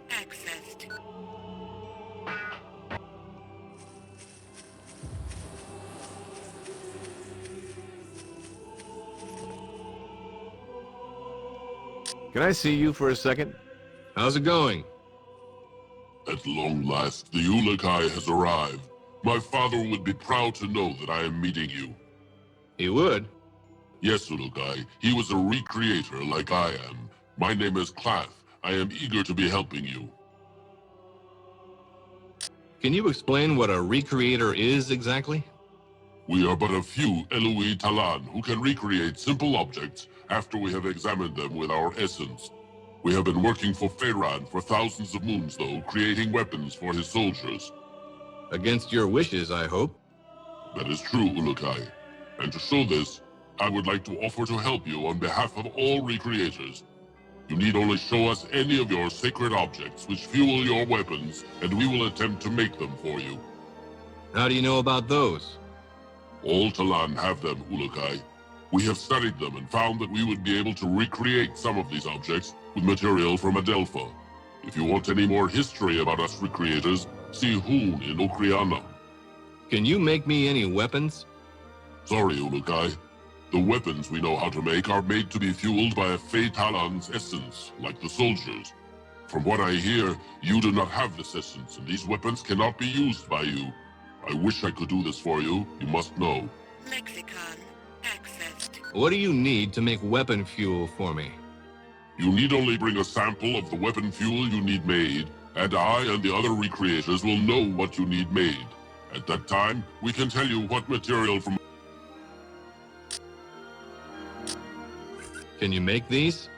accessed. Can I see you for a second? How's it going? At long last, the Ulukai has arrived. My father would be proud to know that I am meeting you. He would? Yes, Ulukai. He was a recreator like I am. My name is Clath. I am eager to be helping you. Can you explain what a recreator is exactly? We are but a few Eloi Talan who can recreate simple objects after we have examined them with our essence. We have been working for Pharaoh for thousands of moons, though, creating weapons for his soldiers. Against your wishes, I hope. That is true, Ulukai. And to show this, I would like to offer to help you on behalf of all recreators. You need only show us any of your sacred objects which fuel your weapons, and we will attempt to make them for you. How do you know about those? All Talan have them, Ulukai. We have studied them and found that we would be able to recreate some of these objects with material from Adelpha. If you want any more history about us recreators, see Hoon in Okriana. Can you make me any weapons? Sorry, Ulukai. The weapons we know how to make are made to be fueled by a Fey Talon's essence, like the soldiers. From what I hear, you do not have this essence, and these weapons cannot be used by you. I wish I could do this for you, you must know. Lexicon accessed. What do you need to make weapon fuel for me? You need only bring a sample of the weapon fuel you need made, and I and the other recreators will know what you need made. At that time, we can tell you what material from... Can you make these?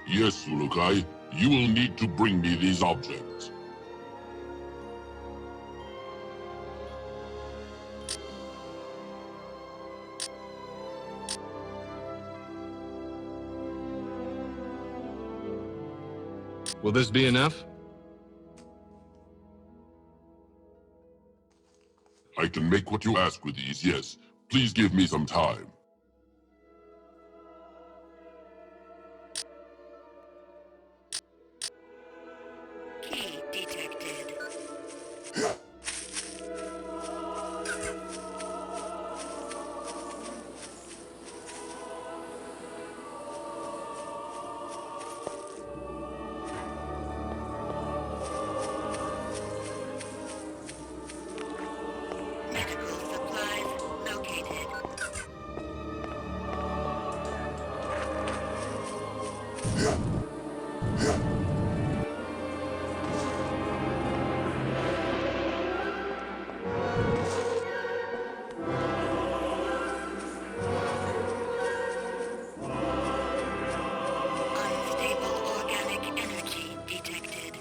Yes, Ulukai. You will need to bring me these objects. Will this be enough? I can make what you ask with these, yes. Please give me some time. Key detected. Medical supplies located. Unstable organic energy detected.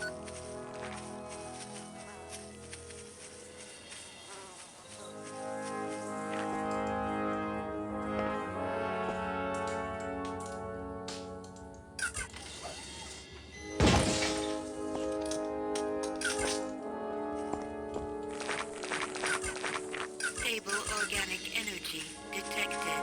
Stable organic energy detected.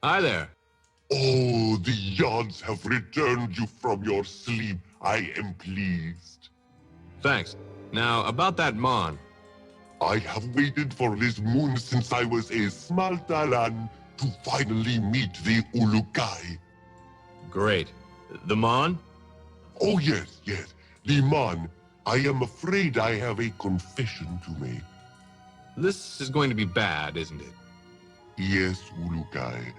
Hi there. Oh, the Yards have returned you from your sleep. I am pleased. Thanks. Now, about that Mon. I have waited for this moon since I was a small Talan to finally meet the Ulukai. Great. The Mon? Oh, yes, yes. The Mon. I am afraid I have a confession to make. This is going to be bad, isn't it? Yes, Ulukai.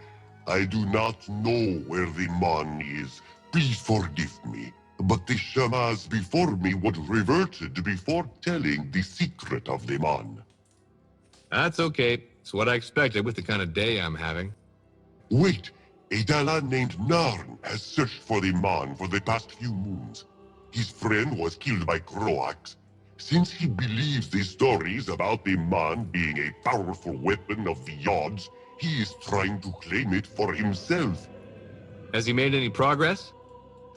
I do not know where the Mon is. Please forgive me. But the Shamas before me would reverted before telling the secret of the Mon. That's okay. It's what I expected with the kind of day I'm having. Wait, a Dalan named Narn has searched for the Mon for the past few moons. His friend was killed by Croax. Since he believes the stories about the Mon being a powerful weapon of the Yods, he is trying to claim it for himself. Has he made any progress?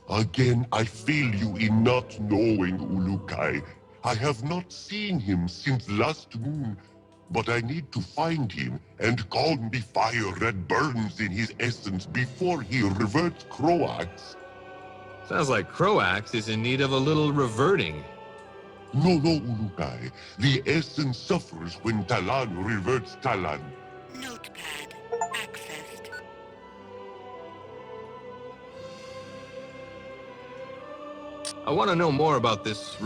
Again, I fail you in not knowing Ulukai. I have not seen him since last moon, but I need to find him and calm the fire that burns in his essence before he reverts Croax. Sounds like Croax is in need of a little reverting. No, Ulukai. The essence suffers when Talan reverts Talan. Notepad accessed. I want to know more about this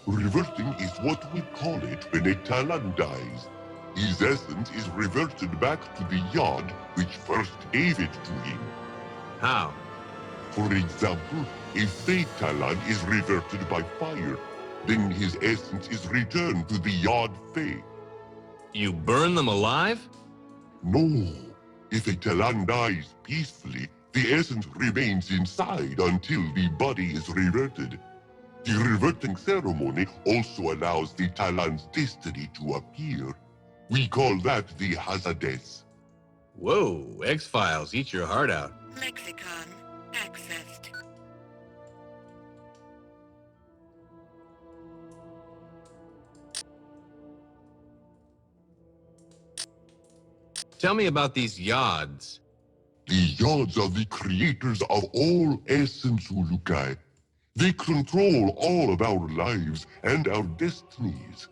Reverting is what we call it when a Talan dies. His essence is reverted back to the Yod which first gave it to him. How? For example, a Fey Talan is reverted by fire. Then his essence is returned to the Yod Fey. You burn them alive? No. If a Talan dies peacefully, the essence remains inside until the body is reverted. The reverting ceremony also allows the Talan's destiny to appear. We call that the Hazades. Whoa, X-Files, eat your heart out. Lexicon accessed. Tell me about these Yods. The Yods are the creators of all essence, Ulukai. They control all of our lives and our destinies.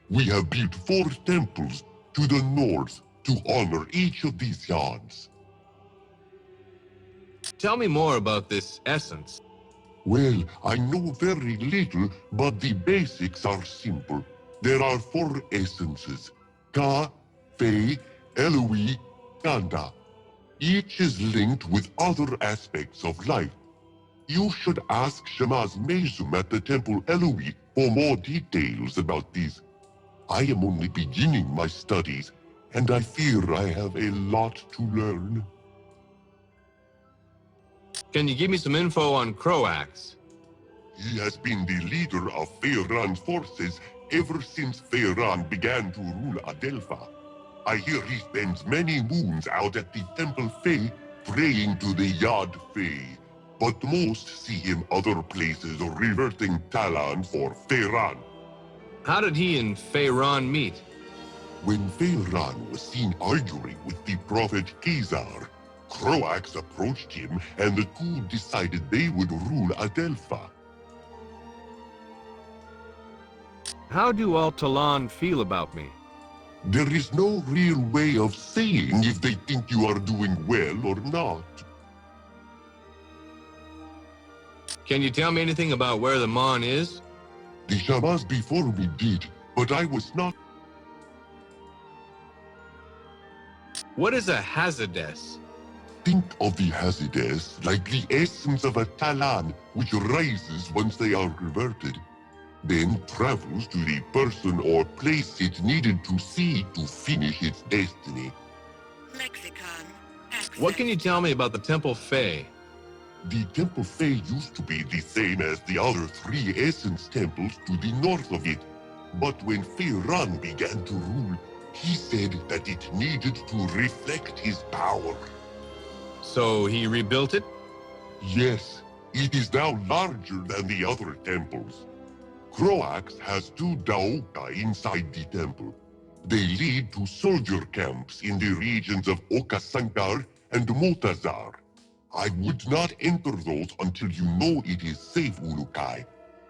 We have built 4 temples to the north to honor each of these Yods. Tell me more about this essence. Well, I know very little, but the basics are simple. There are 4 essences: Ka, Fei, Eloi, Kanda. Each is linked with other aspects of life. You should ask Shemaz Mezum at the Temple Eloi for more details about these. I am only beginning my studies, and I fear I have a lot to learn. Can you give me some info on Croax? He has been the leader of Feyran's forces ever since Feyran began to rule Adelpha. I hear he spends many moons out at the Temple Fey praying to the Yod Fey, but most see him other places reverting Talan for Feyran. How did he and Feyran meet? When Feyran was seen arguing with the prophet Khazar, Croax approached him and the two decided they would rule Adelpha. How do all Talan feel about me? There is no real way of saying if they think you are doing well or not. Can you tell me anything about where the Mon is? The Shamans before me did, but I was not. What is a Hazades? Think of the Hazades like the essence of a Talan, which rises once they are reverted, then travels to the person or place it needed to see to finish its destiny. Lexicon accessed. What can you tell me about the Temple Fey? The Temple Fey used to be the same as the other 3 Essence Temples to the north of it, but when Feyran began to rule, he said that it needed to reflect his power. So he rebuilt it? Yes, it is now larger than the other temples. Croax has 2 Daoka inside the temple. They lead to soldier camps in the regions of Okasankar and Motazar. I would not enter those until you know it is safe, Ulukai.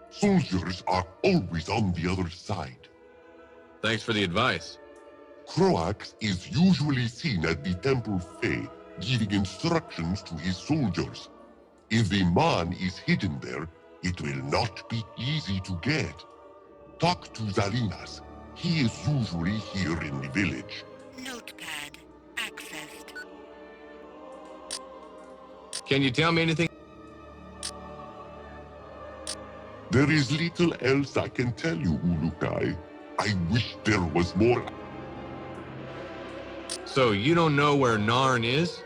Soldiers are always on the other side. Thanks for the advice. Croax is usually seen at the Temple Fey, giving instructions to his soldiers. If the Mon is hidden there, it will not be easy to get. Talk to Zalinas. He is usually here in the village. Notepad accessed. Can you tell me anything? There is little else I can tell you, Ulukai. I wish there was more. So you don't know where Narn is?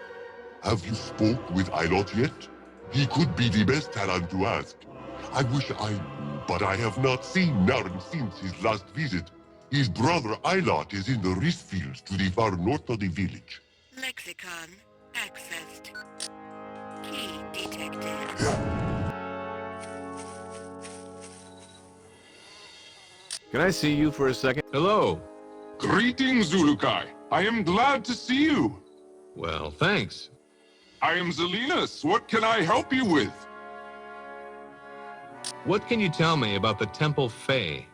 Have you spoke with Ilot yet? He could be the best Talon to ask. I wish I knew, but I have not seen Narn since his last visit. His brother Ilot is in the rice fields to the far north of the village. Lexicon accessed. Key detected. Can I see you for a second? Hello. Greetings, Zulukai. I am glad to see you. Well, thanks. I am Zelinus. What can I help you with? What can you tell me about the Temple Fae?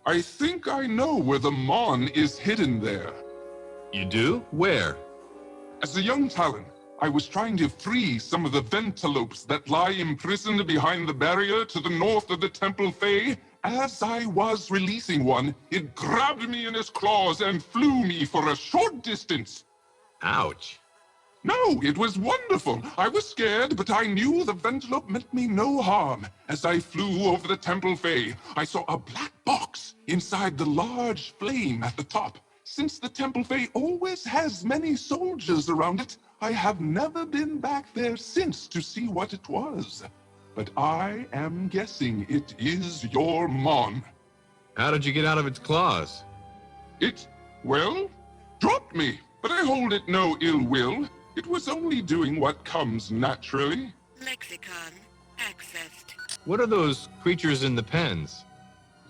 I think I know where the Mon is hidden there. You do? Where? As a young Talon, I was trying to free some of the Ventalopes that lie imprisoned behind the barrier to the north of the Temple Fae. As I was releasing one, it grabbed me in its claws and flew me for a short distance. Ouch. No, it was wonderful. I was scared, but I knew the Ventalope meant me no harm. As I flew over the Temple Fae, I saw a black box inside the large flame at the top. Since the Temple Fae always has many soldiers around it, I have never been back there since to see what it was. But I am guessing it is your Mon. How did you get out of its claws? It, well, dropped me, but I hold it no ill will. It was only doing what comes naturally. Lexicon accessed. What are those creatures in the pens?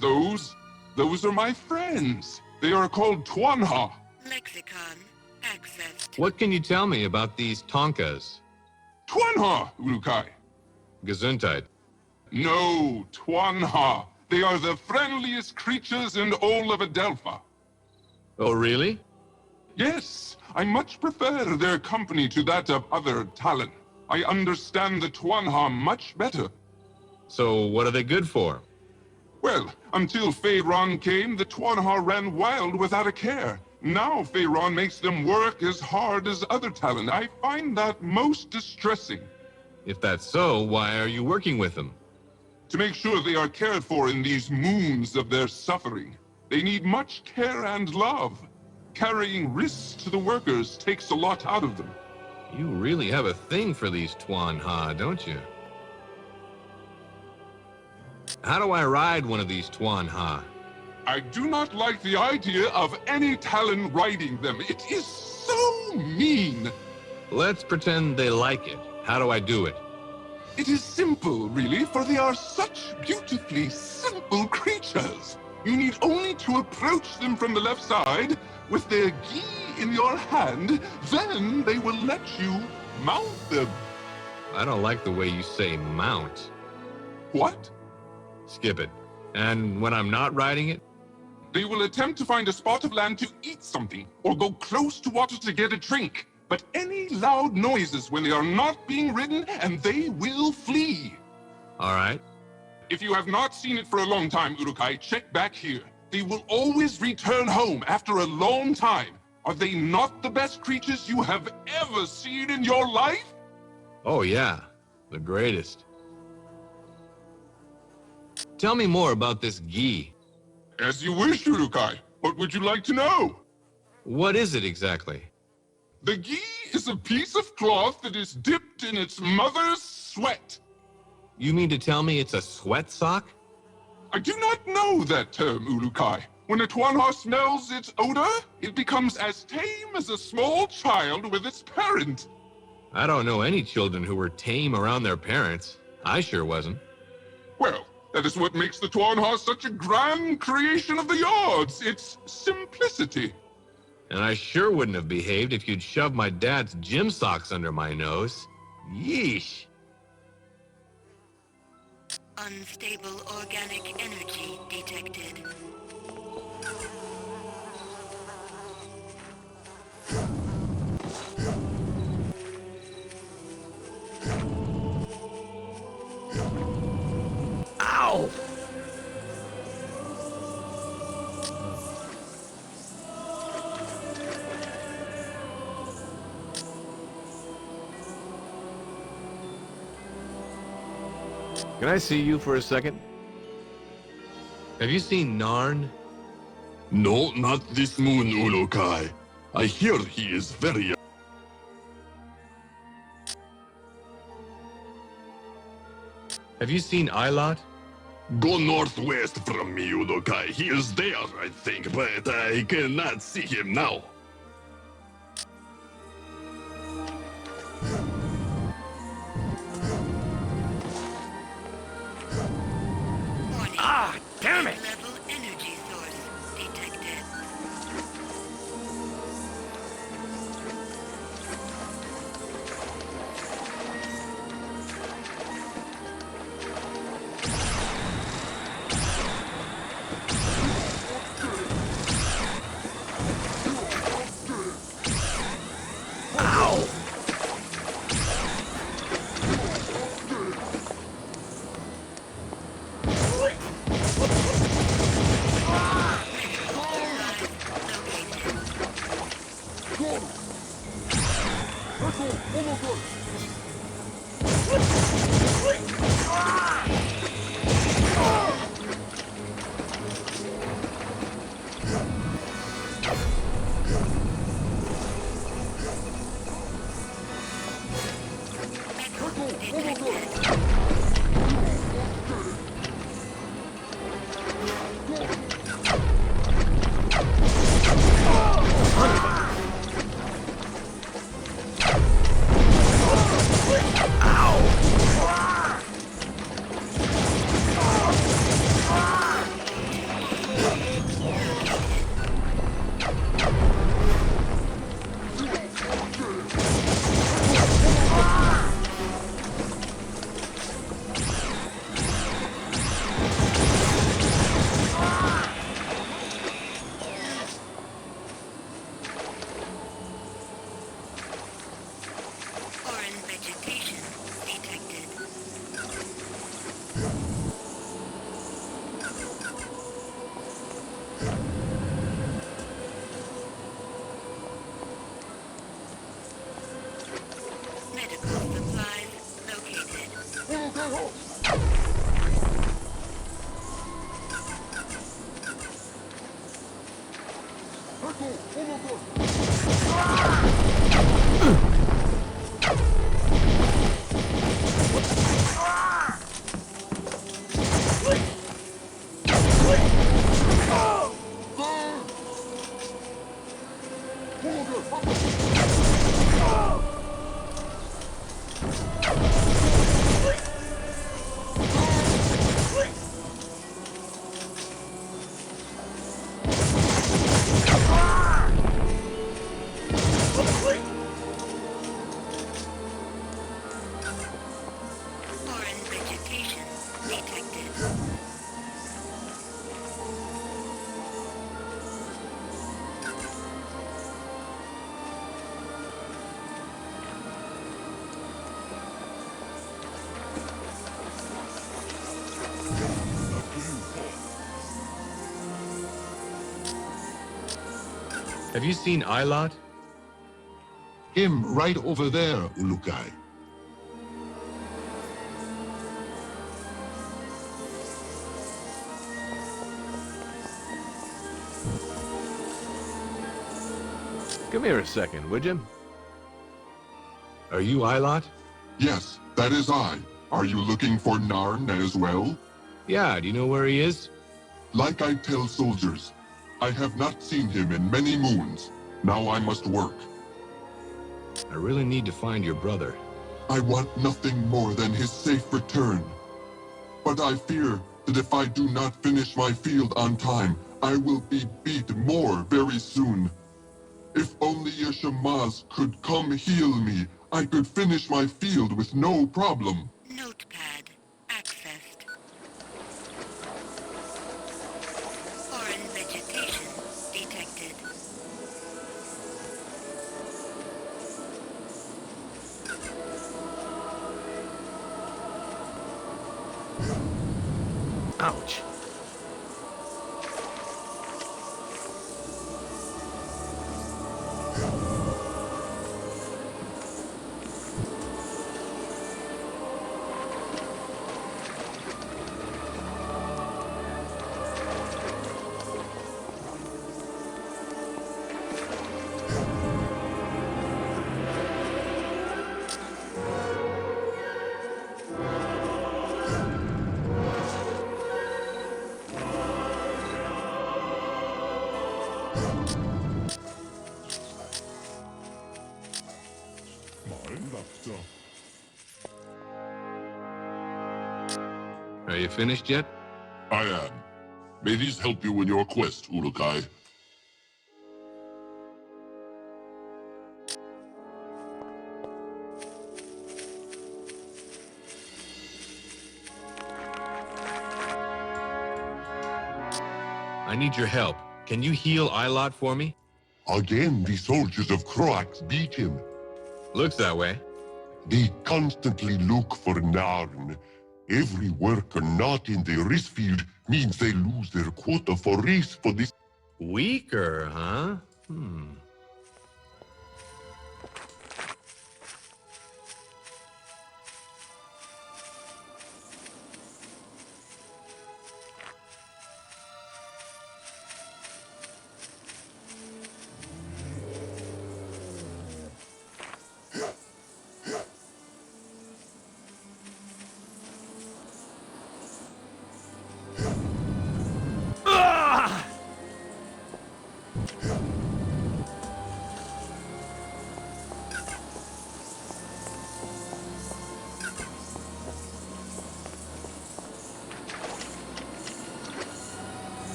Those are my friends. They are called Twanha. Lexicon accessed. What can you tell me about these Tonkas? Twanha, Ulukai. Gesundheit. No, Twanha. They are the friendliest creatures in all of Adelpha. Oh, really? Yes, I much prefer their company to that of other Talon. I understand the Twanha much better. So what are they good for? Well, until Pharaon came, the Twanha ran wild without a care. Now Pharaon makes them work as hard as other Talon. I find that most distressing. If that's so, why are you working with them? To make sure they are cared for in these moons of their suffering. They need much care and love. Carrying risks to the workers takes a lot out of them. You really have a thing for these Twanha, don't you? How do I ride one of these Twanha? I do not like the idea of any Talon riding them. It is so mean. Let's pretend they like it. How do I do it? It is simple, really, for they are such beautifully simple creatures. You need only to approach them from the left side with their gi in your hand, then they will let you mount them. I don't like the way you say mount. What? Skip it. And when I'm not riding it? They will attempt to find a spot of land to eat something, or go close to water to get a drink. But any loud noises when they are not being ridden, and they will flee. All right. If you have not seen it for a long time, Urukai, check back here. They will always return home after a long time. Are they not the best creatures you have ever seen in your life? Oh yeah, the greatest. Tell me more about this gi. As you wish, Urukai. What would you like to know? What is it exactly? The gi is a piece of cloth that is dipped in its mother's sweat. You mean to tell me it's a sweat sock? I do not know that term, Urukai. When a Twanha smells its odor, it becomes as tame as a small child with its parent. I don't know any children who were tame around their parents. I sure wasn't. Well, that is what makes the Twanha such a grand creation of the yards. Its simplicity. And I sure wouldn't have behaved if you'd shoved my dad's gym socks under my nose. Yeesh. Unstable organic energy detected. Ow! Can I see you for a second? Have you seen Narn? No, not this moon, Ulukai. I hear he is very... Have you seen Ilot? Go northwest from me, Udokai. He is there, I think, but I cannot see him now. Warning. Ah, damn it! Level energy source detected. Foreign vegetation detected. Medical supplies located. Foreign vegetation detected. Have you seen Ilot? Him right over there, Ulukai. Come here a second, would you? Are you Ilot? Yes, that is I. Are you looking for Narn as well? Yeah, do you know where he is? Like I tell soldiers, I have not seen him in many moons. Now I must work. I really need to find your brother. I want nothing more than his safe return. But I fear that if I do not finish my field on time, I will be beat more very soon. If only Yeshamaz could come heal me, I could finish my field with no problem. Notepad accessed. Foreign vegetation detected. Ouch. Are you finished yet? I am. May these help you in your quest, Ulukai. I need your help. Can you heal Ilot for me? Again, the soldiers of Croax beat him. Looks that way. They constantly look for Narn. Every worker not in the race field means they lose their quota for race for this. Weaker, huh?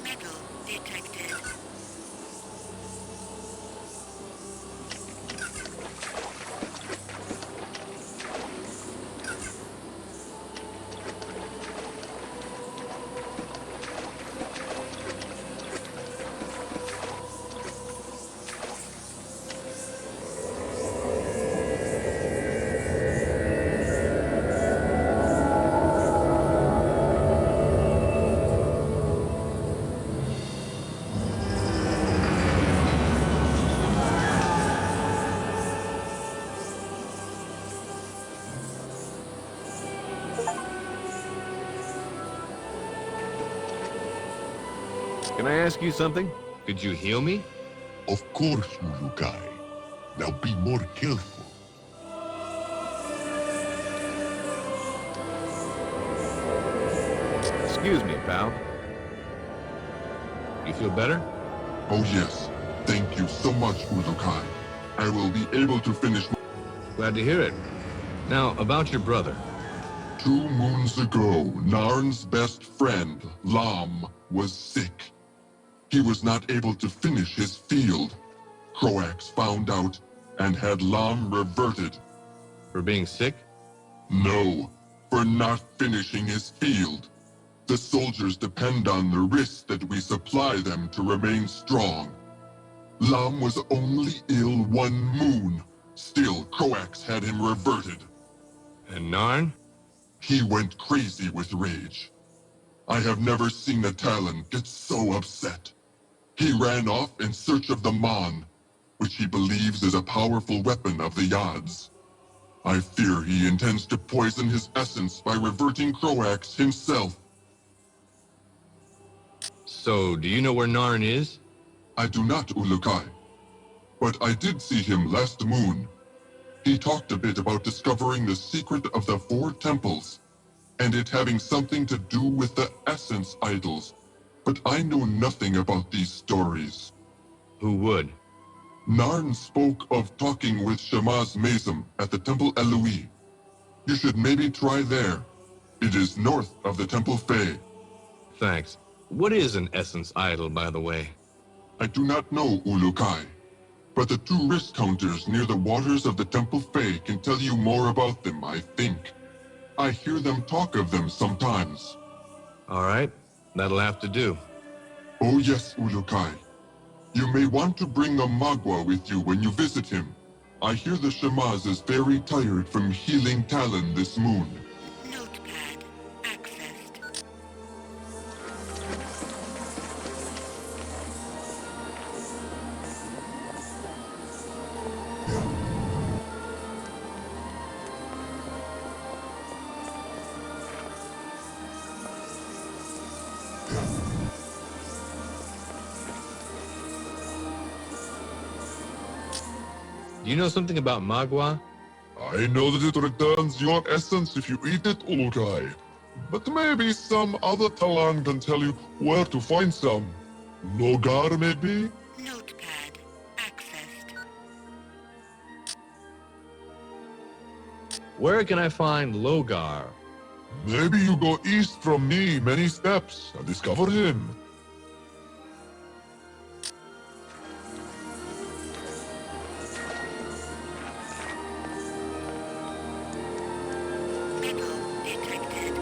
Metal detected. Can I ask you something? Could you heal me? Of course, Ulukai. Now be more careful. Excuse me, pal. You feel better? Oh yes, thank you so much, Ulukai. I will be able to finish. Glad to hear it. Now, about your brother. 2 moons ago, Narn's best friend, Lam, was sick. He was not able to finish his field. Croax found out and had Lam reverted. For being sick? No, for not finishing his field. The soldiers depend on the wrist that we supply them to remain strong. Lam was only ill 1 moon. Still, Croax had him reverted. And Narn? He went crazy with rage. I have never seen a Talon get so upset. He ran off in search of the Mon, which he believes is a powerful weapon of the Yads. I fear he intends to poison his essence by reverting Croax himself. So, do you know where Narn is? I do not, Ulukai. But I did see him last moon. He talked a bit about discovering the secret of the 4 temples, and it having something to do with the essence idols. But I know nothing about these stories. Who would? Narn spoke of talking with Shamaz Mazum at the Temple Eloi. You should maybe try there. It is north of the Temple Fey. Thanks. What is an essence idol, by the way? I do not know, Ulukai. But the 2 wrist counters near the waters of the Temple Fey can tell you more about them, I think. I hear them talk of them sometimes. All right, that'll have to do. Oh yes, Ulukai. You may want to bring a Magua with you when you visit him. I hear the Shamaz is very tired from healing Talon this moon. Notepad accessed. you know something about magua? I know that it returns your essence if you eat it, Ulukai. But maybe some other Talan can tell you where to find some. Logar, maybe? Notepad. Accessed. Where can I find Logar? Maybe you go east from me many steps and discover him. Metal detected.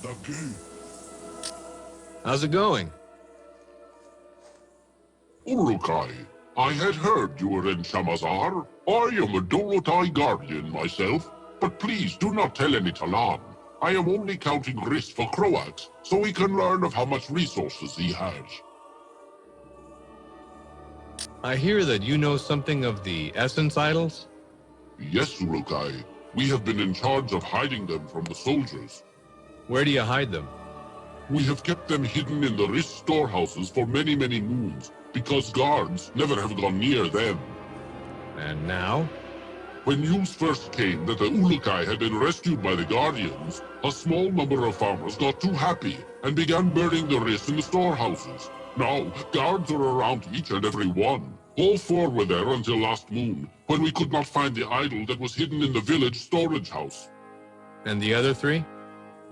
The key. How's it going? Urukai, I had heard you were in Shamazar. I am a Dolotai guardian myself, but please do not tell any Talan. I am only counting Riss for Croax, so we can learn of how much resources he has. I hear that you know something of the essence idols? Yes, Urukai. We have been in charge of hiding them from the soldiers. Where do you hide them? We have kept them hidden in the Riss storehouses for many, many moons, because guards never have gone near them. And now? When news first came that the Ulukai had been rescued by the Guardians, a small number of farmers got too happy and began burning the Riss in the storehouses. Now, guards are around each and every one. All four were there until last moon, when we could not find the idol that was hidden in the village storage house. And the other three?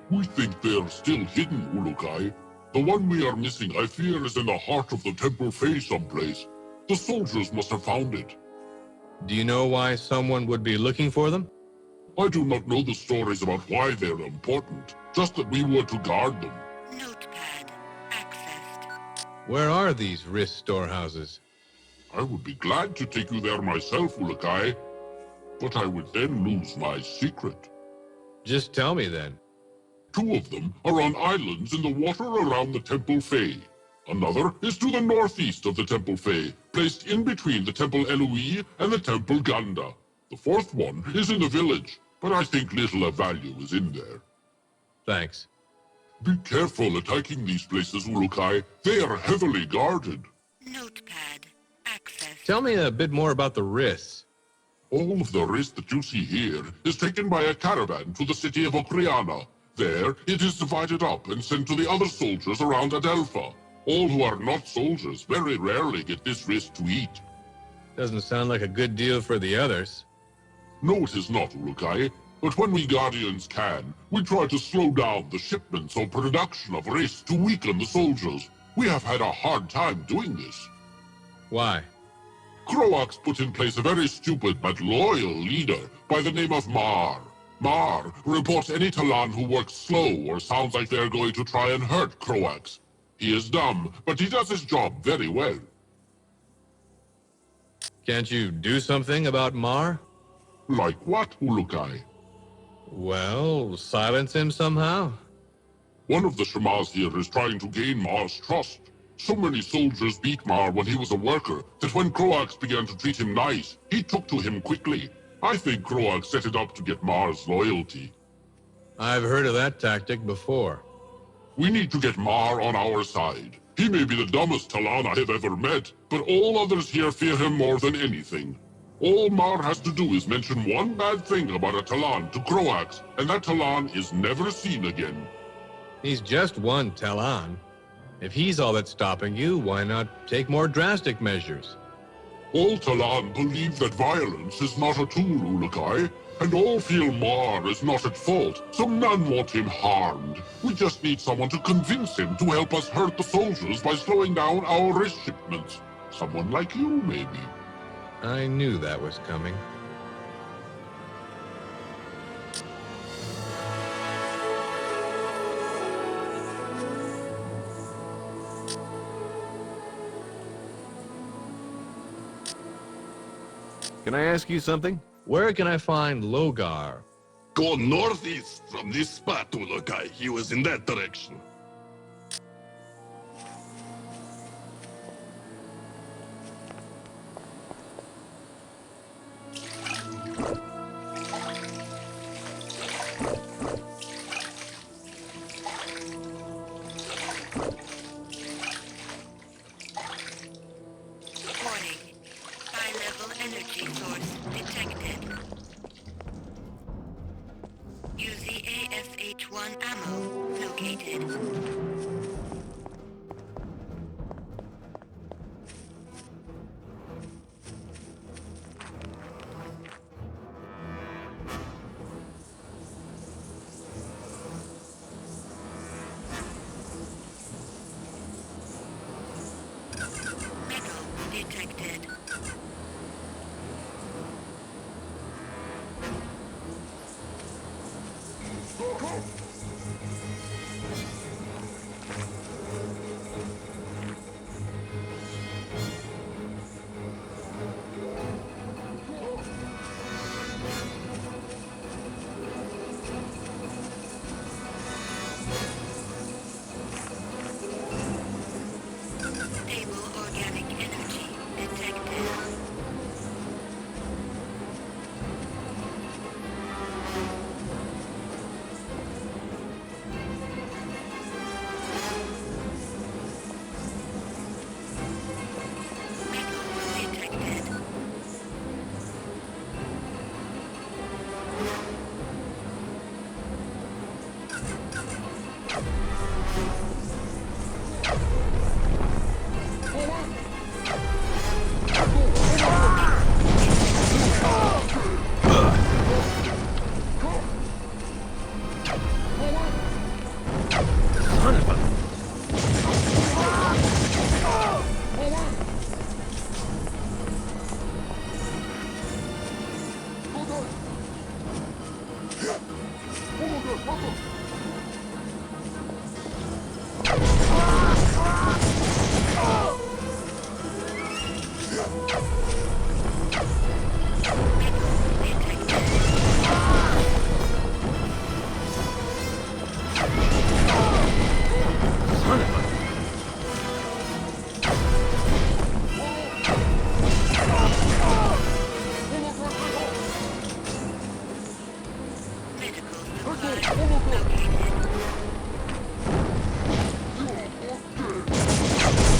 We think they are still hidden, Ulukai. The one we are missing, I fear, is in the heart of the Temple Fae someplace. The soldiers must have found it. Do you know why someone would be looking for them? I do not know the stories about why they are important, just that we were to guard them. Notepad. Accessed. Where are these Riss storehouses? I would be glad to take you there myself, Ulukai, but I would then lose my secret. Just tell me then. 2 of them are on islands in the water around the Temple Fae. Another is to the northeast of the Temple Fae, placed in between the Temple Eloi and the Temple Ganda. The 4th one is in the village, but I think little of value is in there. Thanks. Be careful attacking these places, Ulukai. They are heavily guarded. Notepad. Accessed. Tell me a bit more about the Riss. All of the risk that you see here is taken by a caravan to the city of Okriana. There, it is divided up and sent to the other soldiers around Adelpha. All who are not soldiers very rarely get this risk to eat. Doesn't sound like a good deal for the others. No, it is not, Ulukai. But when we Guardians can, we try to slow down the shipments or production of risk to weaken the soldiers. We have had a hard time doing this. Why? Croax put in place a very stupid but loyal leader by the name of Mar. Mar reports any Talan who works slow or sounds like they're going to try and hurt Croax. He is dumb, but he does his job very well. Can't you do something about Mar? Like what, Ulukai? Well, silence him somehow? One of the Shamas here is trying to gain Mar's trust. So many soldiers beat Mar when he was a worker that when Croax began to treat him nice, he took to him quickly. I think Croax set it up to get Mar's loyalty. I've heard of that tactic before. We need to get Mar on our side. He may be the dumbest Talan I have ever met, but all others here fear him more than anything. All Mar has to do is mention one bad thing about a Talan to Croax, and that Talan is never seen again. He's just one Talan. If he's all that's stopping you, why not take more drastic measures? All Talan believe that violence is not a tool, Ulukai, and all feel Mar is not at fault, so none want him harmed. We just need someone to convince him to help us hurt the soldiers by slowing down our risk shipments. Someone like you, maybe. I knew that was coming. Can I ask you something? Where can I find Logar? Go northeast from this spot, Ulukai. He was in that direction.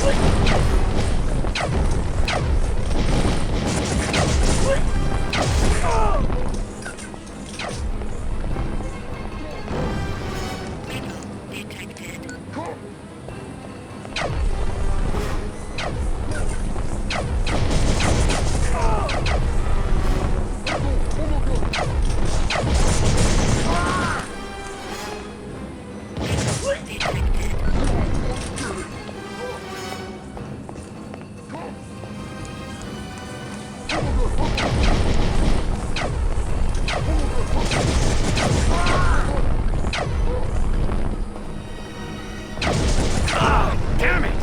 detected. Damn it!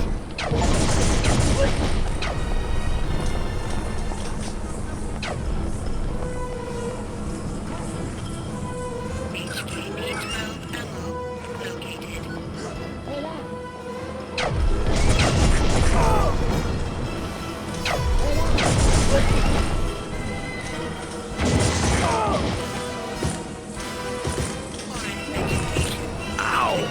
HKP-12 ammo located. Foreign vegetation. Ow!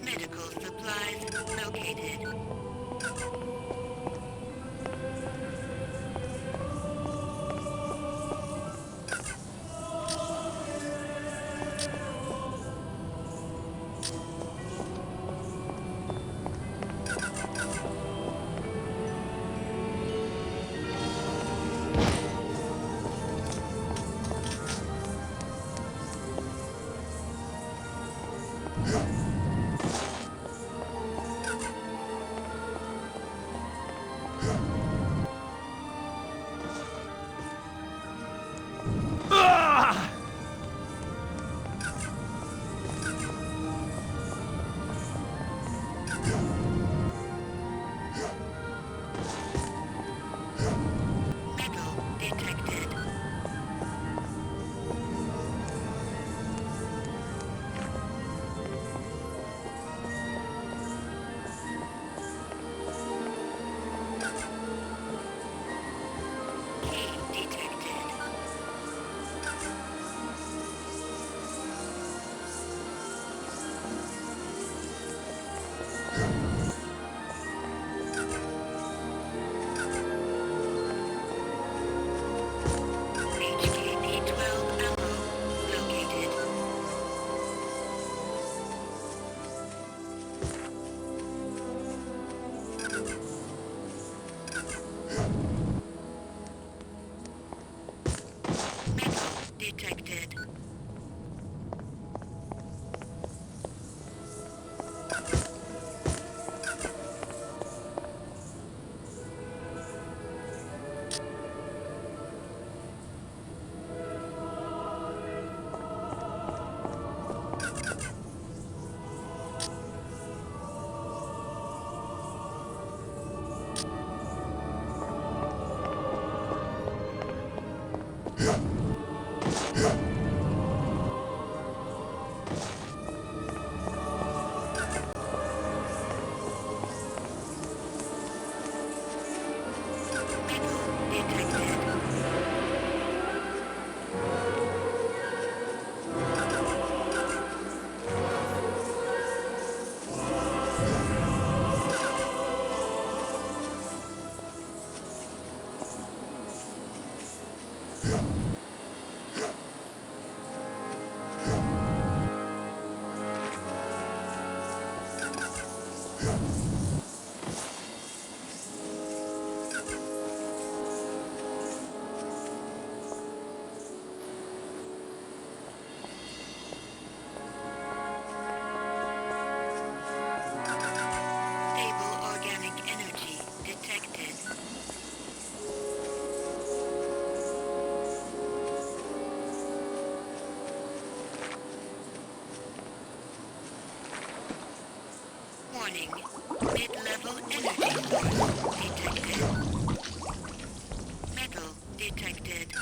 Medical supplies located. Located. Medical supplies located. Ah! Metal detected. Metal detected. Metal detected.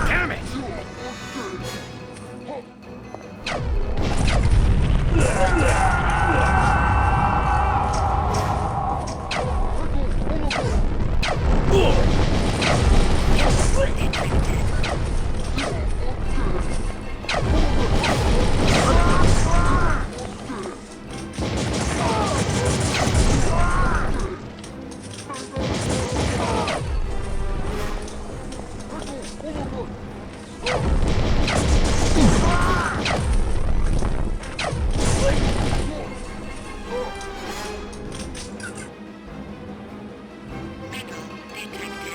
Damn it! Metal detected.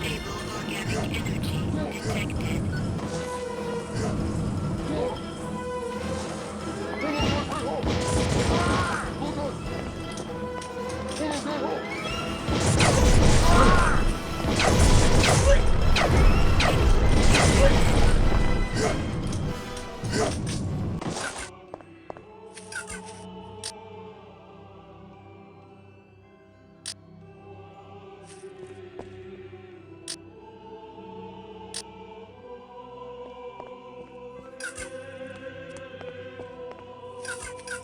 Stable organic energy detected.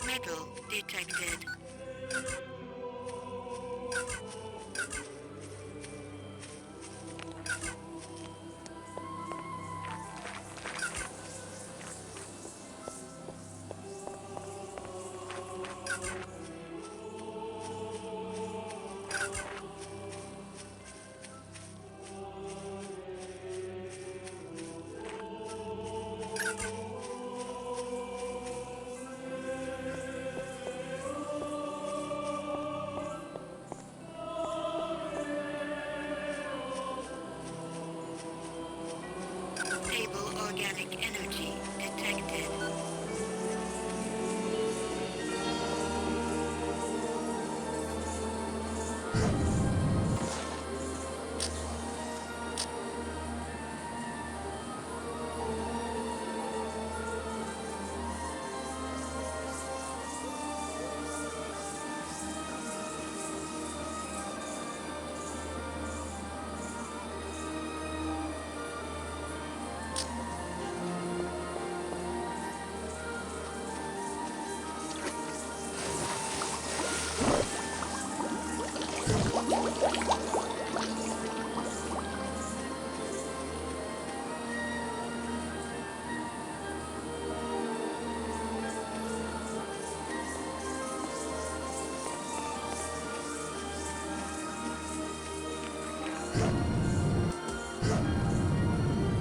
Metal detected. Stable organic energy detected.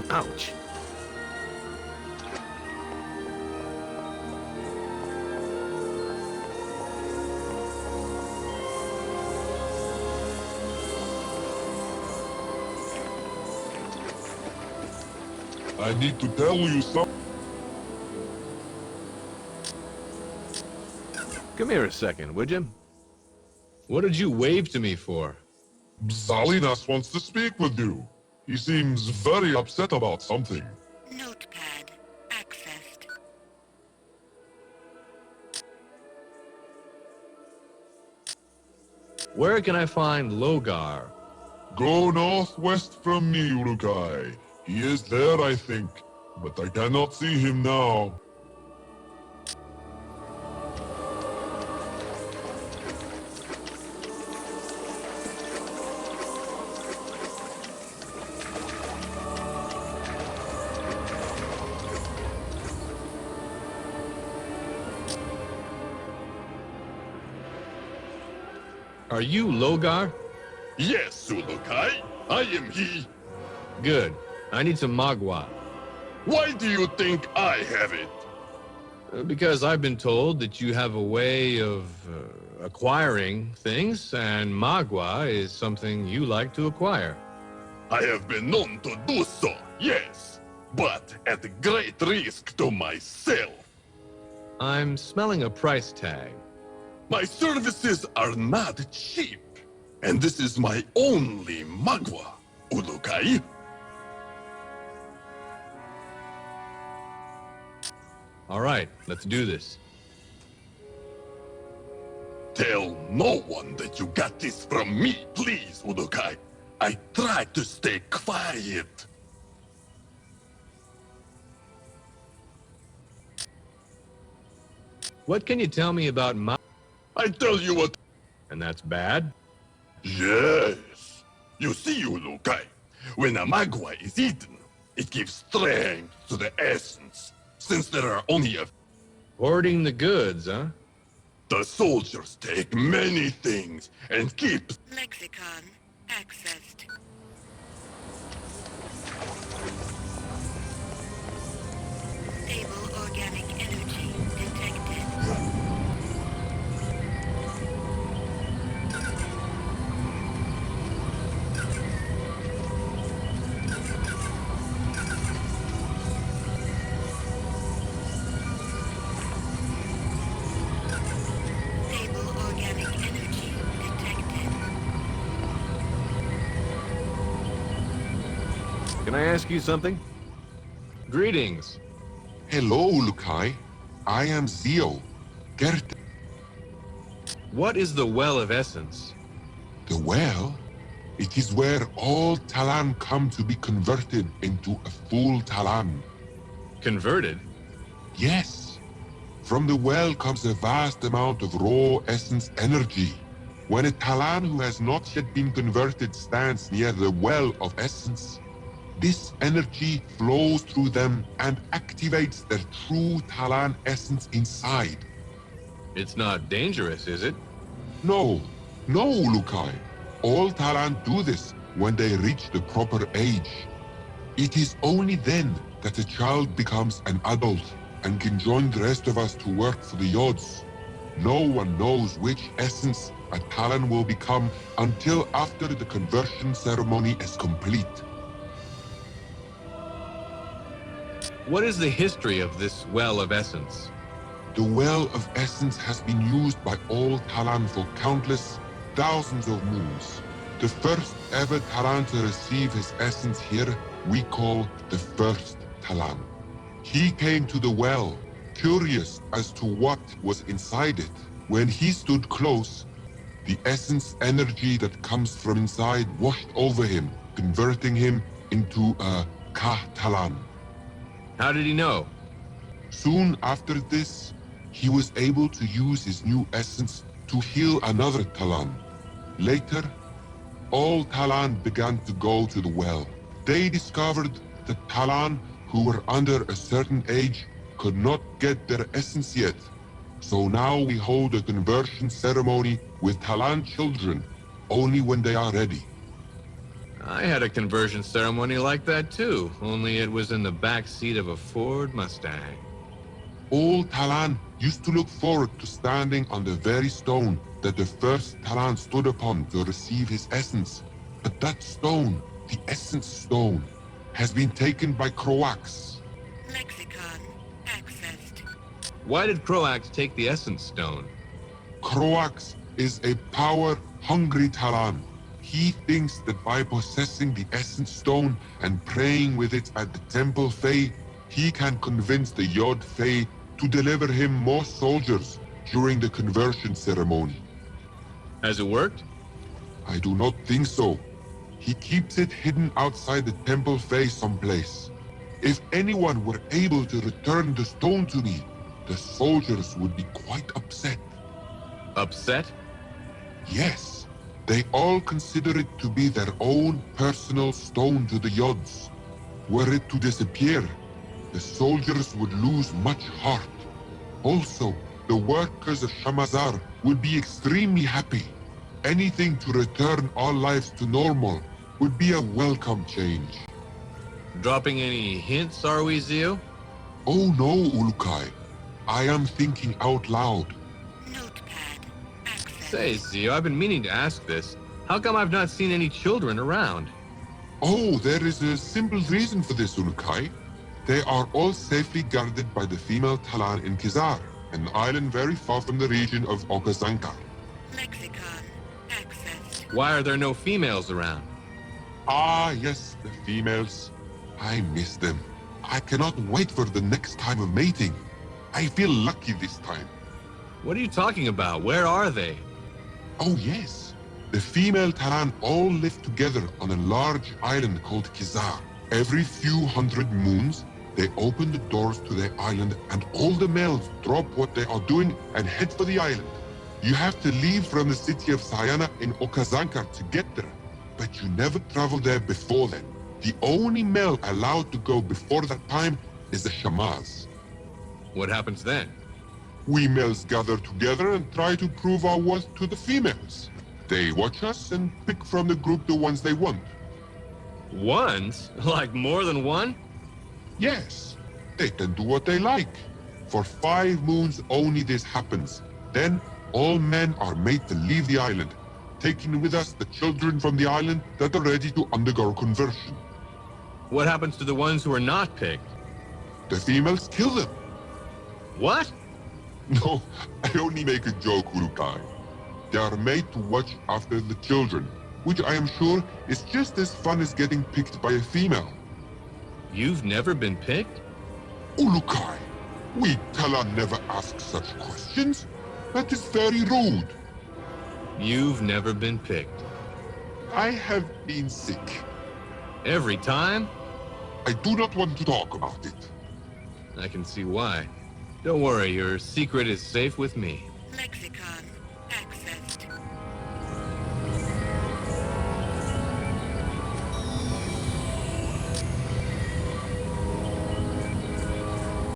Ouch. I need to tell you something. Come here a second, would you? What did you wave to me for? Zalinas wants to speak with you. He seems very upset about something. Notepad accessed. Where can I find Logar? Go northwest from me, Urukai. He is there, I think, but I cannot see him now. Are you Logar? Yes, Urukai, I am he. Good. I need some magua. Why do you think I have it? Because I've been told that you have a way of acquiring things, and magua is something you like to acquire. I have been known to do so, yes, but at great risk to myself. I'm smelling a price tag. My services are not cheap, and this is my only magua, Urukai. All right, let's do this. Tell no one that you got this from me, please, Urukai. I try to stay quiet. What can you tell me about magua? I tell you what. And that's bad? Yes. You see, Urukai, when a magua is eaten, it gives strength to the essence. Since there are only a... Hoarding the goods, huh? The soldiers take many things and keep... Lexicon accessed. Stable organic energy detected. Stable organic energy detected. Can I ask you something? Greetings. Hello, Lukai. I am Zio. Gert. What is the Well of Essence? The well? It is where all Talan come to be converted into a full Talan. Converted? Yes. From the well comes a vast amount of raw essence energy. When a Talan who has not yet been converted stands near the well of essence, this energy flows through them and activates their true Talan essence inside. It's not dangerous, is it? No, no, Lukai. All Talan do this when they reach the proper age. It is only then that a child becomes an adult and can join the rest of us to work for the Yods. No one knows which essence a Talan will become until after the conversion ceremony is complete. What is the history of this Well of Essence? The Well of Essence has been used by all Talan for countless thousands of moons. The first ever Talan to receive his essence here we call the first Talan. He came to the well, curious as to what was inside it. When he stood close, the essence energy that comes from inside washed over him, converting him into a Ka Talan. How did he know? Soon after this, he was able to use his new essence to heal another Talan. Later, all Talan began to go to the well. They discovered that Talan who were under a certain age could not get their essence yet. So now we hold a conversion ceremony with Talan children, only when they are ready. I had a conversion ceremony like that too, only it was in the back seat of a Ford Mustang. All Talan used to look forward to standing on the very stone that the first Talan stood upon to receive his essence. But that stone, the essence stone, has been taken by Croax. Lexicon accessed. Why did Croax take the Essence Stone? Croax is a power-hungry Talon. He thinks that by possessing the Essence Stone and praying with it at the Temple Fae, he can convince the Yod Fae to deliver him more soldiers during the conversion ceremony. Has it worked? I do not think so. He keeps it hidden outside the Temple Fae someplace. If anyone were able to return the stone to me, the soldiers would be quite upset. Upset? Yes, they all consider it to be their own personal stone to the Yods. Were it to disappear, the soldiers would lose much heart. Also, the workers of Shamazar would be extremely happy. Anything to return all lives to normal would be a welcome change. Dropping any hints, are we, Zio? Oh no, Ulukai. I am thinking out loud. Notepad accessed. Say, Zio, I've been meaning to ask this. How come I've not seen any children around? Oh, there is a simple reason for this, Ulukai. They are all safely guarded by the female Talon in Kizar, an island very far from the region of Okazankar. Lexicon accessed. Why are there no females around? Ah, yes, the females. I miss them. I cannot wait for the next time of mating. I feel lucky this time. What are you talking about? Where are they? Oh, yes. The female Talon all live together on a large island called Kizar. Every few hundred moons, they open the doors to their island and all the males drop what they are doing and head for the island. You have to leave from the city of Sayana in Okazankar to get there, but you never travel there before then. The only male allowed to go before that time is the Shamaz. What happens then? We males gather together and try to prove our worth to the females. They watch us and pick from the group the ones they want. Ones? Like more than one? Yes, they can do what they like. For 5 moons only this happens. Then all men are made to leave the island, taking with us the children from the island that are ready to undergo conversion. What happens to the ones who are not picked? The females kill them. What? No, I only make a joke, Urukai. They are made to watch after the children, which I am sure is just as fun as getting picked by a female. You've never been picked? Ulukai, we Talon never ask such questions. That is very rude. You've never been picked. I have been sick. Every time? I do not want to talk about it. I can see why. Don't worry, your secret is safe with me. Lexicon